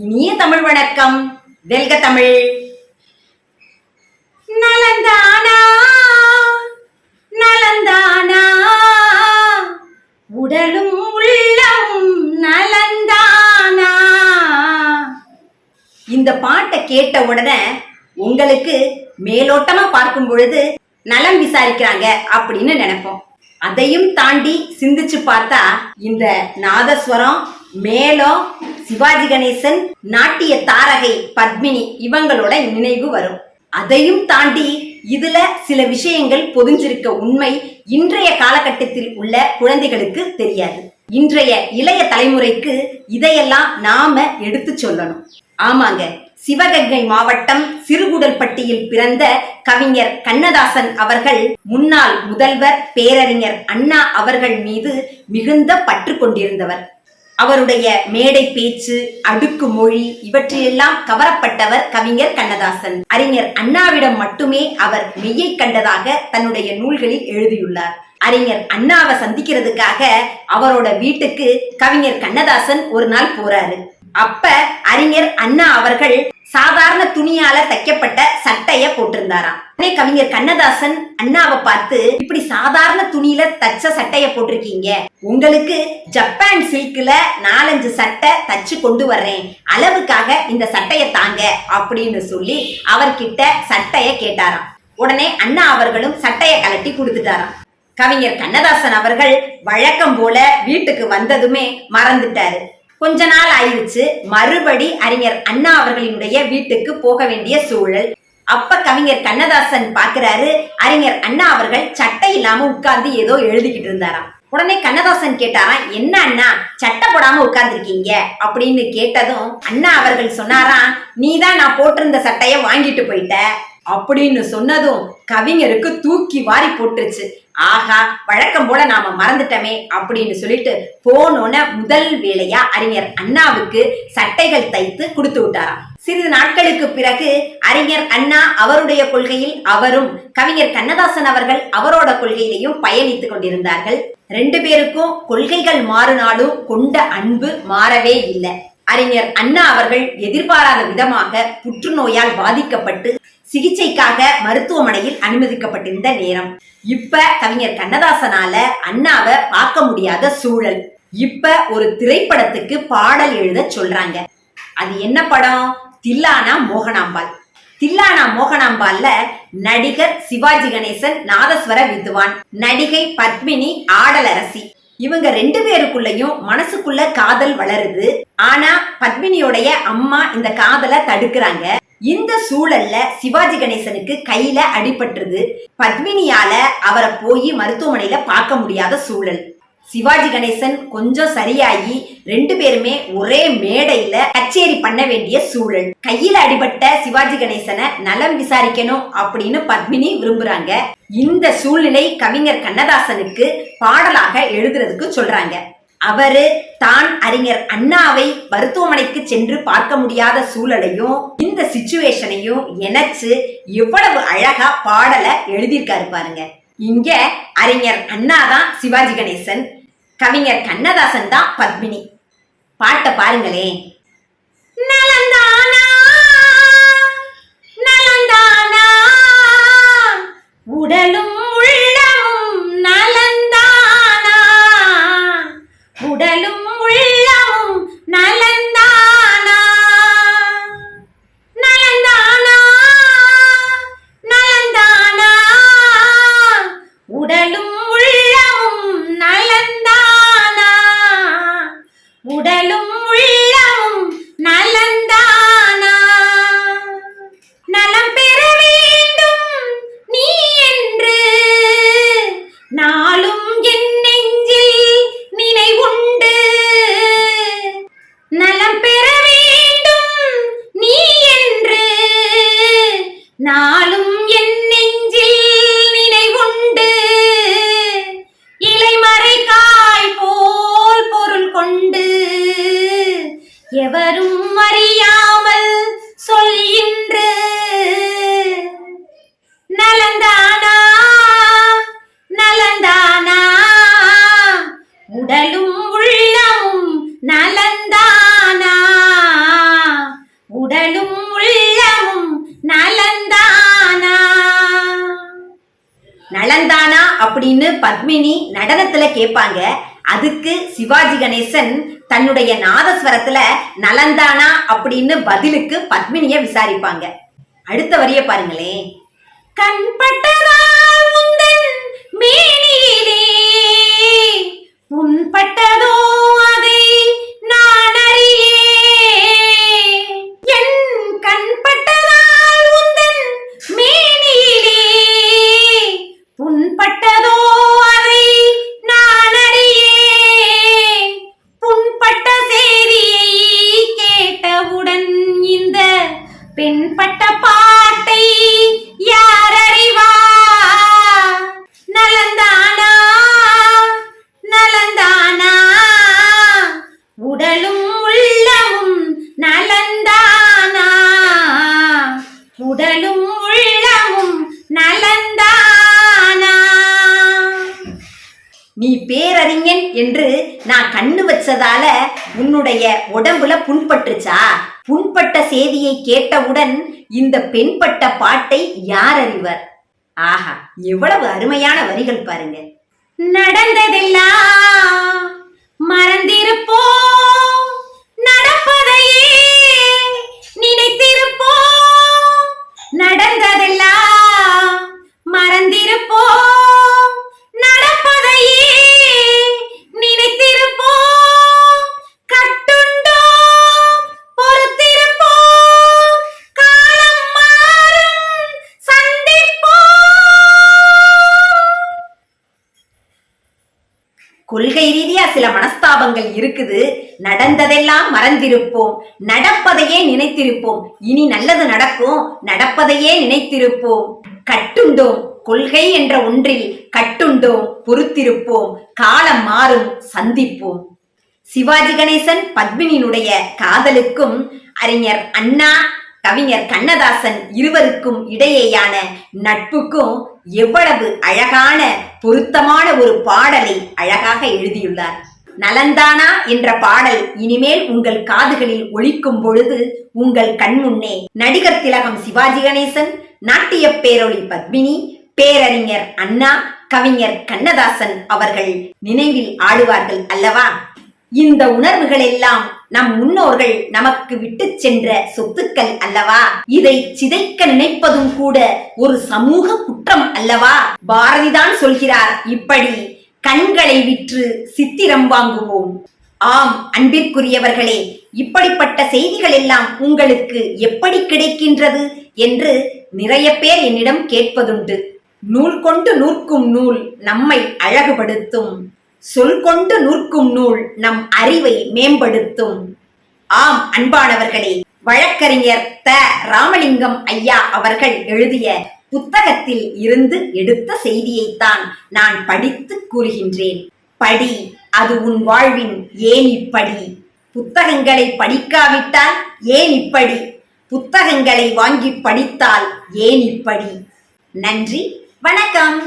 இனிய தமிழ் வணக்கம். வெல்க தமிழ். நலந்தானா நலந்தானா உடலும் உள்ளமும் நலந்தானா. இந்த பாட்டை கேட்ட உடனே உங்களுக்கு மேலோட்டமா பார்க்கும் பொழுது நலம் விசாரிக்கிறாங்க அப்படின்னு நினைப்போம். அதையும் தாண்டி சிந்திச்சு பார்த்தா இந்த நாதஸ்வரம், மேளம், சிவாஜி கணேசன், நாட்டிய தாரகை பத்மினி இவங்களோட நினைவு வரும். அதையும் தாண்டி இதுல சில விஷயங்கள் பொதிஞ்சிருக்க உண்மை இன்றைய காலகட்டத்தில் உள்ள குழந்தைகளுக்கு தெரியாது. இன்றைய இளைய தலைமுறைக்கு இதையெல்லாம் நாம எடுத்து சொல்லணும். ஆமாங்க, சிவகங்கை மாவட்டம் சிறுகுடல்பட்டியில் பிறந்த கவிஞர் கண்ணதாசன் அவர்கள் முன்னாள் முதல்வர் பேரறிஞர் அண்ணா அவர்கள் மீது மிகுந்த பற்று கொண்டிருந்தவர். அவருடைய மேடை பேச்சு, அடுக்கு மொழி இவற்றையெல்லாம் கவரப்பட்டவர் கவிஞர் கண்ணதாசன். அறிஞர் அண்ணாவிடம் மட்டுமே அவர் மெய்யை கண்டதாக தன்னுடைய நூல்களில் எழுதியுள்ளார். அறிஞர் அண்ணாவை சந்திக்கிறதுக்காக அவரோட வீட்டுக்கு கவிஞர் கண்ணதாசன் ஒரு நாள் போறாரு. அப்ப அறிஞர் அண்ணா அவர்கள் சாதாரண துணியால தைக்கப்பட்ட சட்டைய போட்டிருந்தாராம். கவிஞர் கண்ணதாசன் அண்ணாவை பார்த்து, இப்படி சாதாரண துணியில தச்ச சட்டைய போட்டிருக்கீங்க, உங்களுக்கு ஜப்பான் சில்க்ல 4-5 சட்டை தச்சு கொண்டு வர்றேன், அளவுக்காக இந்த சட்டைய தாங்க அப்படின்னு சொல்லி அவர்கிட்ட சட்டைய கேட்டாராம். உடனே அண்ணா அவர்களும் சட்டைய கலட்டி கொடுத்துட்டாராம். கவிஞர் கண்ணதாசன் அவர்கள் வழக்கம் போல வீட்டுக்கு வந்ததுமே மறந்துட்டாரு. கொஞ்ச நாள் ஆயிடுச்சு, மறுபடி அறிஞர் அண்ணா அவர்களினுடைய வீட்டுக்கு போக வேண்டிய சூழல். அப்ப கவிஞர் கண்ணதாசன் பாக்குறாரு, அறிஞர் அண்ணா அவர்கள் சட்டை இல்லாம உட்கார்ந்து ஏதோ எழுதிக்கிட்டு இருந்தாராம். உடனே கண்ணதாசன் கேட்டாராம், என்ன அண்ணா சட்டை போடாம உட்கார்ந்துருக்கீங்க அப்படின்னு கேட்டதும் அண்ணா அவர்கள் சொன்னாராம், நீதான் நான் போட்டிருந்த சட்டைய வாங்கிட்டு போயிட்ட அப்படின்னு சொன்னதும் கவிஞருக்கு தூக்கி வாரி போட்டுருச்சு. ஆஹா, வழக்கம் போல நாம மறந்துட்டமே அப்படின்னு சொல்லிட்டு போனோன்னு முதல் வேலையா அறிஞர் அண்ணாவுக்கு சட்டைகள் தைத்து கொடுத்து விட்டாராம். சிறிது நாட்களுக்கு பிறகு அறிஞர் அண்ணா அவருடைய கொள்கையில் அவரும், கவிஞர் கண்ணதாசன் அவர்கள் அவரோட கொள்கையிலையும் பயணித்துக் கொண்டிருந்தார்கள். 2 பேருக்கும் கொள்கைகள் மாறினாலும் கொண்ட அன்பு மாறவே இல்லை. அறிஞர் அண்ணா அவர்கள் எதிர்பாராத விதமாக புற்றுநோயால் பாதிக்கப்பட்டு சிகிச்சைக்காக மருத்துவமனையில் அனுமதிக்கப்பட்டிருந்த நேரம். இப்ப கவிஞர் கண்ணதாசனால அண்ணாவை பார்க்க முடியாத சூழல். இப்ப ஒரு திரைப்படத்துக்கு பாடல் எழுத சொல்றாங்க. அது என்ன படம்? தில்லானா மோகனாம்பாள். தில்லானா மோகனாம்பாள்ல நடிகர் சிவாஜி கணேசன் நாதஸ்வர வித்வான், நடிகை பத்மினி ஆடலரசி. இவங்க 2 பேருக்குள்ளயும் மனசுக்குள்ள காதல் வளருது. ஆனா பத்மினியோடைய அம்மா இந்த காதலை தடுக்கிறாங்க. இந்த சூழல்ல சிவாஜி கணேசனுக்கு கையில அடிபட்டுருது. பத்மினியால அவரை போய் மருத்துவமனையில பார்க்க முடியாத சூழல். சிவாஜி கணேசன் கொஞ்சம் சரியாகி 2 பேருமே ஒரே மேடையில கச்சேரி பண்ண வேண்டிய சூழல். கையில அடிபட்ட சிவாஜி கணேசனை நலம் விசாரிக்கணும் அப்படின்னு பத்மினி விரும்புறாங்க. இந்த சூழ்நிலை கவிஞர் கண்ணதாசனுக்கு பாடலாக எழுதுறதுக்கு சொல்றாங்க. அவரு தான் அறிஞர் அண்ணாவை மருத்துவமனைக்கு சென்று பார்க்க முடியாத சூழலையும் இந்த சிச்சுவேஷனையும் இணைச்சு எவ்வளவு அழகா பாடலை எழுதியிருக்காரு பாருங்க. இங்க அறிஞர் அண்ணா தான் சிவாஜி கணேசன், கவிஞர் கண்ணதாசன் தான் பத்மினி. பாட்டை பாருங்களேன். நலந்தானா நலந்தானா உடலும் உள்ளமும் நலந்தானா, உடலும் உள்ளமும் நலந்தானா, நலந்தானா நலந்தானா உடலும் உள்ளமும் நலந்தானா, உடலும் உள்ளமும் நலந்தானா. நலம் பெற வேண்டும் நீ என்று நாளும் என் நெஞ்சில் நினைவுண்டு. நலம் பெற வேண்டும் நீ என்று நாளும் என் நெஞ்சில் நினைவுண்டு. இலைமறை காய் போல் பொருள் கொண்டு எவரும் அறியாமல் சொல்கின்ற நலந்தானா நலந்தானா உடலும் உள்ளமும் நலந்தானா. பத்மினி நடனத்துல கேட்பாங்க. அதுக்கு சிவாஜி கணேசன் தன்னுடைய நாதஸ்வரத்துல நலந்தானா அப்படின்னு பதிலுக்கு பத்மினிய விசாரிப்பாங்க. அடுத்த வரிய பாருங்களேன். கண்பட்டதால் உந்தன் மேனியிலே உன்பட்டதோ அதை நான் அறியேன். என் கண்பட்டதால் உந்தன் மேனியிலே புண்பட்டதோ அதை நான் அறியேன். புண்பட்ட செய்தியை கேட்டவுடன் இந்த பெண்பட்ட பாட்டை யார் அறிவா? நலந்தானா நலந்தானா உடலும் உள்ளமும் நலந்தானா உடலும் உள்ளமும் நலந்தானா. நீ பேரறிஞன் என்று நான் கண்ணு வச்சதால உன்னுடைய உடம்புல புண்பட்டுச்சா? புண்பட்ட செய்தியை கேட்டவுடன் இந்த பெண்பட்ட பாட்டை யார் அறிவர்? ஆஹா, எவ்வளவு அருமையான வரிகள் பாருங்க. நடந்ததெல்லாம் மறந்திருப்போம், நடப்பதையே நினைத்திருப்போம். நடந்ததெல்லாம் மறந்திருப்போம், நடப்பதையே நினைத்திருப்போம். கட்டுண்டோம் பொறுத்திருப்போம், காலம் மாறும் சந்திப்போம். கொள்கை ரீதியா சில மனஸ்தாபங்கள் இருக்குது. நடந்ததெல்லாம் மறந்திருப்போம், நடப்பதையே நினைத்திருப்போம். இனி நல்லது நடக்கும், நடப்பதையே நினைத்திருப்போம். கட்டுண்டோம், கொள்கை என்ற ஒன்றில் கட்டுண்டோம், பொறுத்திருப்போம், காலம் மாறும் சந்திப்போம். சிவாஜி கணேசன் பத்மினியினுடைய காதலுக்கும் அறிஞர் அண்ணா கவிஞர் கண்ணதாசன் இருவருக்கும் இடையேயான நட்புக்கும் எவ்வளவு அழகான பொருத்தமான ஒரு பாடலை அழகாக எழுதியுள்ளார். நலந்தானா என்ற பாடல் இனிமேல் உங்கள் காதுகளில் ஒலிக்கும் பொழுது உங்கள் கண்முன்னே நடிகர் திலகம் சிவாஜி கணேசன், நாட்டிய பேரொளி பத்மினி, பேரறிஞர் அண்ணா, கவிஞர் கண்ணதாசன் அவர்கள் நினைவில் ஆடுவார்கள் அல்லவா? இந்த உணர்வுகள் எல்லாம் நம் முன்னோர்கள் நமக்கு விட்டு சென்ற சொத்துக்கள் அல்லவா? இதை சிதைக்க நினைப்பதும் கூட ஒரு சமூக குற்றம் அல்லவா? பாரதிதான் சொல்கிறார் இப்படி, கண்களை விற்று சித்திரம் வாங்குவோம். ஆம் அன்பிற்குரியவர்களே, இப்படிப்பட்ட செய்திகள் எல்லாம் உங்களுக்கு எப்படி கிடைக்கின்றது என்று நிறைய பேர் என்னிடம் கேட்பதுண்டு. நூல் கொண்டு நூற்கும் நூல் நம்மை அழகுபடுத்தும், சொல் கொண்டு நூற்கும் நூல் நம் அறிவை மேம்படுத்தும். ஆம் அன்பானவர்களே, வழக்கறிஞர் த. ராமலிங்கம் ஐயா அவர்கள் எழுதிய புத்தகத்தில் இருந்து எடுத்த செய்தியைத்தான் நான் படித்து கூறுகின்றேன். படி, அது உன் வாழ்வின் ஏன் இப்படி. புத்தகங்களை படிக்காவிட்டால் ஏன் இப்படி? புத்தகங்களை வாங்கி படித்தால் ஏன் இப்படி? நன்றி, வணக்கம்.